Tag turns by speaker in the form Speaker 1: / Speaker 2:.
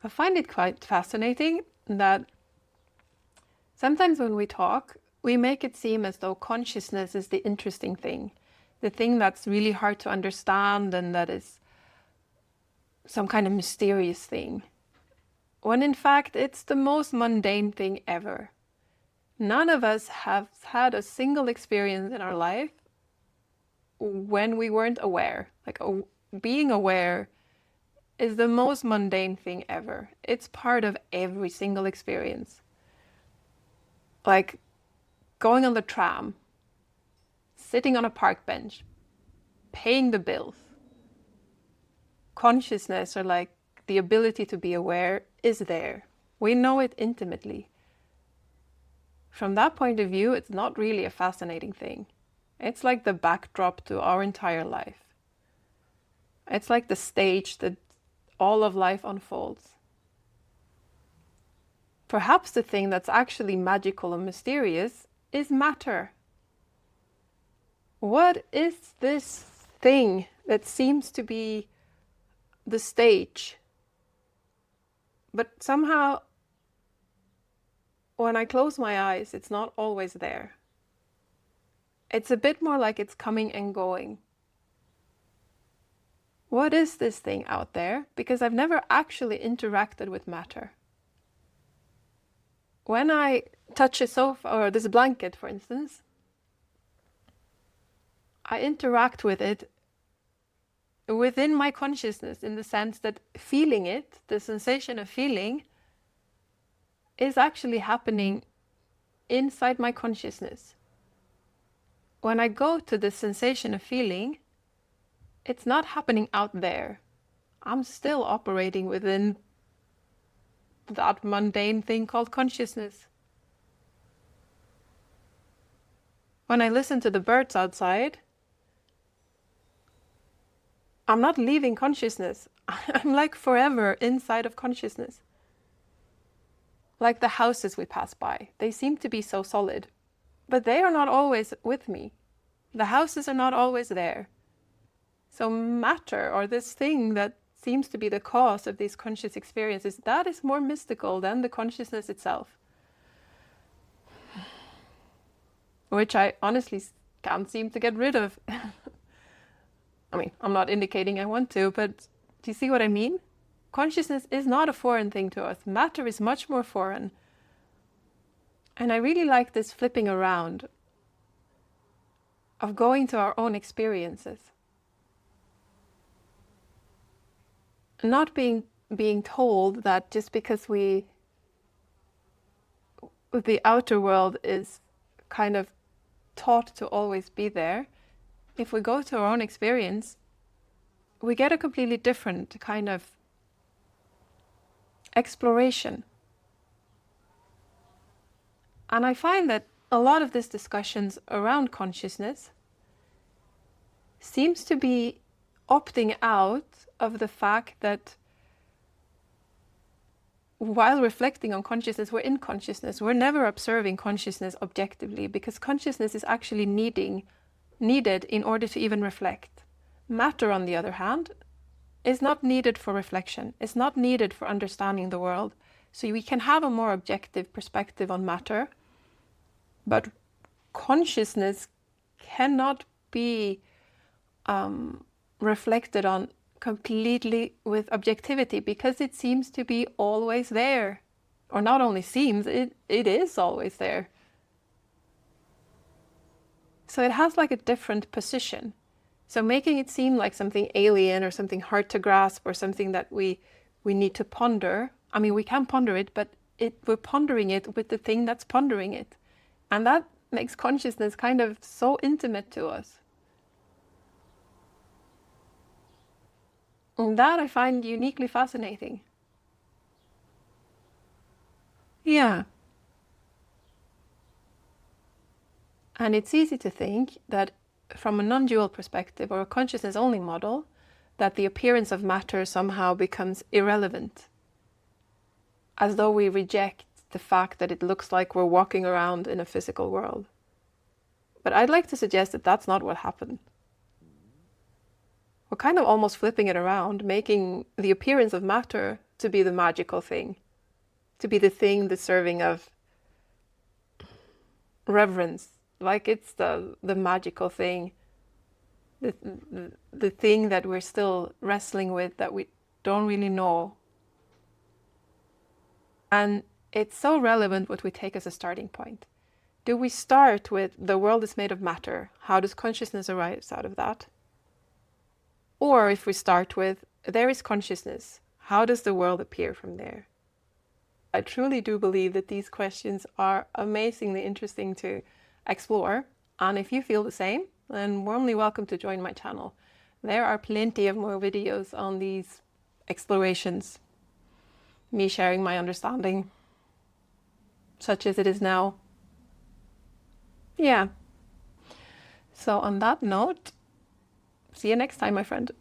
Speaker 1: I find it quite fascinating that sometimes when we talk, we make it seem as though consciousness is the interesting thing, the thing that's really hard to understand and that is some kind of mysterious thing, when in fact it's the most mundane thing ever. None of us have had a single experience in our life when we weren't aware. Like being aware is the most mundane thing ever. It's part of every single experience. Like going on the tram, sitting on a park bench, paying the bills. Consciousness, or like the ability to be aware, is there. We know it intimately. From that point of view, it's not really a fascinating thing. It's like the backdrop to our entire life. It's like the stage that all of life unfolds. Perhaps the thing that's actually magical and mysterious is matter. What is this thing that seems to be the stage? But somehow, when I close my eyes, it's not always there. It's a bit more like it's coming and going. What is this thing out there? Because I've never actually interacted with matter. When I touch a sofa or this blanket, for instance, I interact with it within my consciousness, in the sense that feeling it, the sensation of feeling, is actually happening inside my consciousness. When I go to the sensation of feeling, it's not happening out there. I'm still operating within that mundane thing called consciousness. When I listen to the birds outside, I'm not leaving consciousness. I'm like forever inside of consciousness. Like the houses we pass by, they seem to be so solid, but they are not always with me. The houses are not always there. So matter, or this thing that seems to be the cause of these conscious experiences, that is more mystical than the consciousness itself. Which I honestly can't seem to get rid of. I mean, I'm not indicating I want to, but do you see what I mean? Consciousness is not a foreign thing to us. Matter is much more foreign. And I really like this flipping around of going to our own experiences. Not being told that just because the outer world is kind of taught to always be there, if we go to our own experience, we get a completely different kind of exploration. And I find that a lot of these discussions around consciousness seems to be opting out of the fact that while reflecting on consciousness, we're in consciousness. We're never observing consciousness objectively, because consciousness is actually needed in order to even reflect. Matter, on the other hand, is not needed for reflection. It's not needed for understanding the world. So we can have a more objective perspective on matter, but consciousness cannot be reflected on completely with objectivity, because it seems to be always there. Or not only seems, it is always there. So it has like a different position. So making it seem like something alien or something hard to grasp or something that we need to ponder. I mean, we can ponder it, but we're pondering it with the thing that's pondering it. And that makes consciousness kind of so intimate to us. And that I find uniquely fascinating. Yeah. And it's easy to think that from a non-dual perspective, or a consciousness-only model, that the appearance of matter somehow becomes irrelevant. As though we reject the fact that it looks like we're walking around in a physical world. But I'd like to suggest that that's not what happened. We're kind of almost flipping it around, making the appearance of matter to be the magical thing, to be the thing deserving of reverence, like it's the magical thing, the thing that we're still wrestling with, that we don't really know. And it's so relevant what we take as a starting point. Do we start with the world is made of matter? How does consciousness arise out of that? Or if we start with there is consciousness, how does the world appear from there? I truly do believe that these questions are amazingly interesting to explore. And if you feel the same, then warmly welcome to join my channel. There are plenty of more videos on these explorations. Me sharing my understanding, such as it is now. Yeah. So on that note, see you next time, my friend.